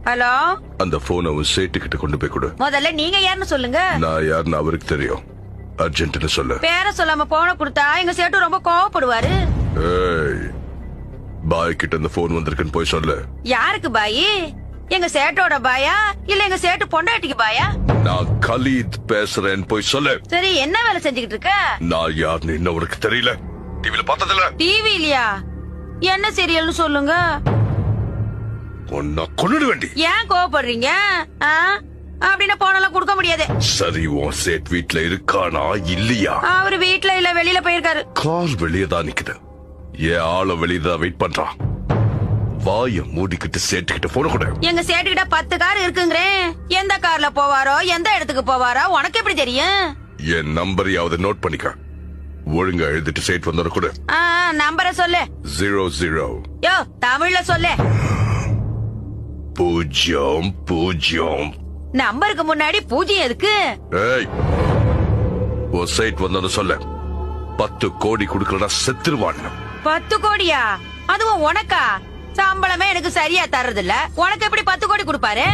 Hello, அந்த phone அவன் சேட்டுக்கிட்ட கொண்டு போய் கொடு. முதல்ல நீங்க யாருன்னு சொல்லுங்க. நான் யாருன்னு அவருக்கு தெரியும். அர்ஜென்ட்னு சொல்லு. பேர சொல்லாம போன கொடுத்தா எங்க சேட்டு ரொம்ப கோவப்படுவாரு. ஏய், பாய் கிட்ட இந்த போன் வந்திருக்குன்னு போய் சொல்லு. யாருக்கு பாயி? எங்க சேட்டோட பாயா இல்ல எங்க சேட்டு பொண்டாட்டிக்கு பாயா? நான் கலீத் பேசுறேன்னு போய் சொல்லு. சரி, என்ன வேலை செஞ்சுக்கிட்டு இருக்க? நான் யாருன்னு இன்னும் உனக்கு தெரியல. டிவில பார்த்ததில்ல. டிவி இல்லையா? என்ன சீரியல்னு சொல்லுங்க. உன்னை கொன்னுட வேண்டி. ஏன் கோவப்படுறீங்க? அப்படின்னா போனெல்லாம் கொடுக்க முடியாது. சரி, உன் சேட் வீட்ல இருக்கானா இல்லையா? அவரு வீட்ல இல்ல, வெளியில போயிருக்காரு. கார் வெளியே தான் நிக்குது. ஏன் ஆள வெளியே தான் வெயிட் பண்றான். வாய மூடிக்கிட்டு சேட்டுக்கிட்ட போன கூட. எங்க சேட்டுக்கிட்ட 10 கார் இருக்குங்கிறேன். எந்த கார்ல போவாரோ எந்த இடத்துக்கு போவாரோ உனக்கு எப்படி தெரியும்? என் நம்பரையாவது நோட் பண்ணிக்க. ஒழுங்கா எழுதிட்டு சேட் வந்தோட கூட. நம்பரை சொல்லு. 00. யோ, தமிழ்ல சொல்லு. 00. நம்பருக்கு முன்னாடி 0 எதுக்கு? ஏய், ஒரு சேட் வந்தோட சொல்ல. 10 கோடி கொடுக்கலடா செத்துருவான். 10 கோடியா? அதுவும் உனக்கா? சம்பளமே எனக்கு சரியா தர்றதில்ல, உனக்கு எப்படி 10 கோடி கொடுப்பாரு?